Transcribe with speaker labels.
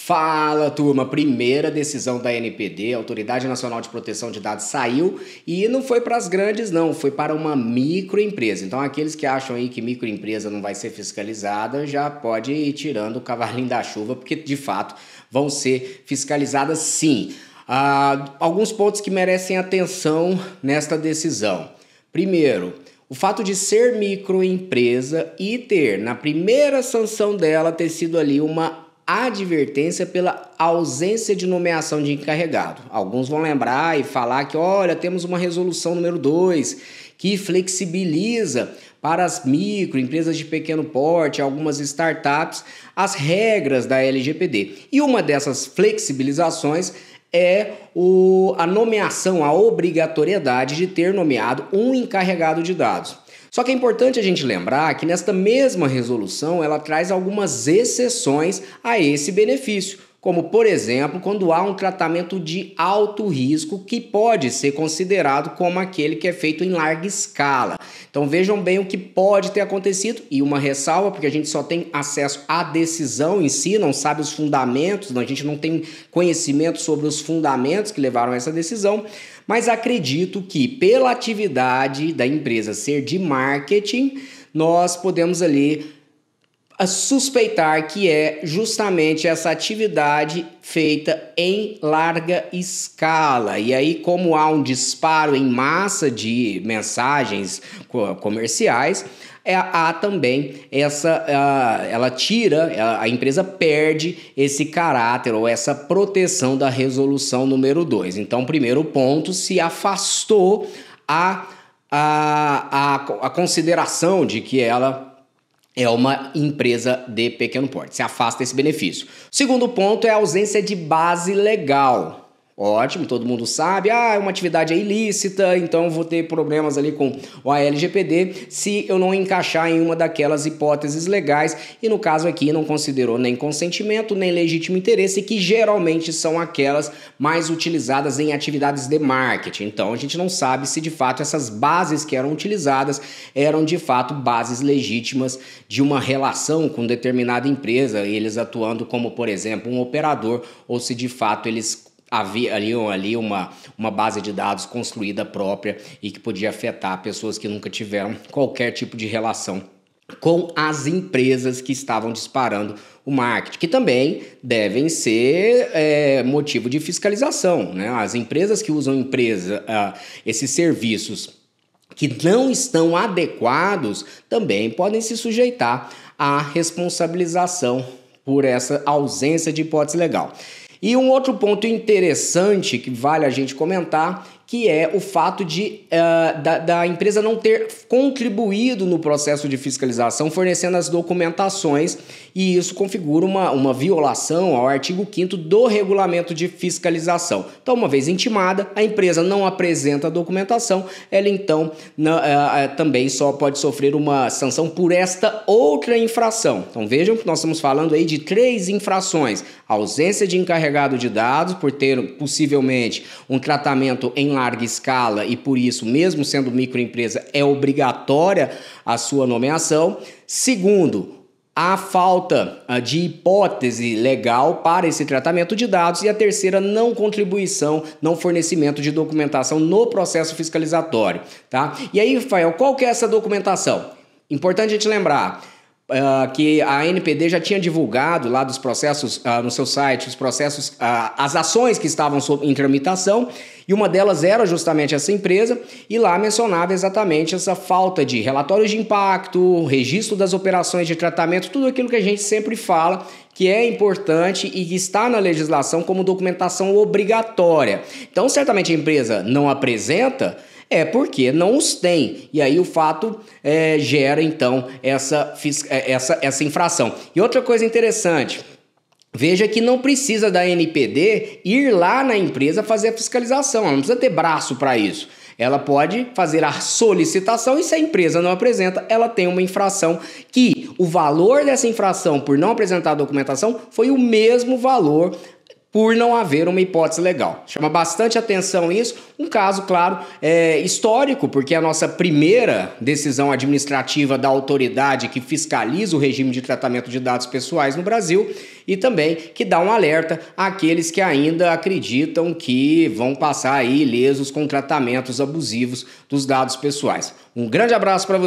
Speaker 1: Fala, turma! Primeira decisão da ANPD, Autoridade Nacional de Proteção de Dados, saiu e não foi para as grandes, não, foi para uma microempresa. Então, aqueles que acham aí que microempresa não vai ser fiscalizada, já pode ir tirando o cavalinho da chuva, porque de fato vão ser fiscalizadas sim. Alguns pontos que merecem atenção nesta decisão. Primeiro, o fato de ser microempresa e ter, na primeira sanção dela, ter sido ali uma advertência pela ausência de nomeação de encarregado. Alguns vão lembrar e falar que, olha, temos uma resolução número 2 que flexibiliza para as microempresas de pequeno porte, algumas startups, as regras da LGPD. E uma dessas flexibilizações é a nomeação, a obrigatoriedade de ter nomeado um encarregado de dados. Só que é importante a gente lembrar que nesta mesma resolução ela traz algumas exceções a esse benefício, como por exemplo quando há um tratamento de alto risco que pode ser considerado como aquele que é feito em larga escala. Então vejam bem o que pode ter acontecido e uma ressalva, porque a gente só tem acesso à decisão em si, não sabe os fundamentos, a gente não tem conhecimento sobre os fundamentos que levaram a essa decisão. Mas acredito que pela atividade da empresa ser de marketing, nós podemos ali suspeitar que é justamente essa atividade feita em larga escala. E aí, como há um disparo em massa de mensagens comerciais, há também a empresa perde esse caráter ou essa proteção da resolução número 2. Então, primeiro ponto, se afastou a consideração de que ela é uma empresa de pequeno porte, se afasta esse benefício. Segundo ponto é a ausência de base legal. Ótimo, todo mundo sabe, é uma atividade ilícita, então eu vou ter problemas ali com a LGPD se eu não encaixar em uma daquelas hipóteses legais, e no caso aqui não considerou nem consentimento, nem legítimo interesse, que geralmente são aquelas mais utilizadas em atividades de marketing. Então a gente não sabe se de fato essas bases que eram utilizadas eram de fato bases legítimas de uma relação com determinada empresa, eles atuando como, por exemplo, um operador, ou se de fato eles havia ali uma base de dados construída própria e que podia afetar pessoas que nunca tiveram qualquer tipo de relação com as empresas que estavam disparando o marketing, que também devem ser motivo de fiscalização, né? As empresas que usam esses serviços que não estão adequados também podem se sujeitar à responsabilização por essa ausência de hipótese legal. E um outro ponto interessante que vale a gente comentar, que é o fato da empresa não ter contribuído no processo de fiscalização, fornecendo as documentações, e isso configura uma violação ao artigo 5º do regulamento de fiscalização. Então, uma vez intimada, a empresa não apresenta a documentação, ela então também só pode sofrer uma sanção por esta outra infração. Então vejam que nós estamos falando aí de 3 infrações: ausência de encarregado de dados, por ter possivelmente um tratamento em larga escala e por isso, mesmo sendo microempresa, é obrigatória a sua nomeação. Segundo, a falta de hipótese legal para esse tratamento de dados. E a terceira, não contribuição, não fornecimento de documentação no processo fiscalizatório, tá? E aí, Rafael, qual que é essa documentação? Importante a gente lembrar que a ANPD já tinha divulgado lá dos processos, no seu site, os processos, as ações que estavam em tramitação, e uma delas era justamente essa empresa, e lá mencionava exatamente essa falta de relatórios de impacto, registro das operações de tratamento, tudo aquilo que a gente sempre fala que é importante e que está na legislação como documentação obrigatória. Então, certamente a empresa não apresenta, porque não os tem. E aí o fato gera, então, essa infração. E outra coisa interessante, veja que não precisa da ANPD ir lá na empresa fazer a fiscalização, ela não precisa ter braço para isso. Ela pode fazer a solicitação e se a empresa não apresenta, ela tem uma infração que o valor dessa infração por não apresentar a documentação foi o mesmo valor por não haver uma hipótese legal. Chama bastante atenção isso, um caso, claro, histórico, porque é a nossa primeira decisão administrativa da autoridade que fiscaliza o regime de tratamento de dados pessoais no Brasil e também que dá um alerta àqueles que ainda acreditam que vão passar aí ilesos com tratamentos abusivos dos dados pessoais. Um grande abraço para você.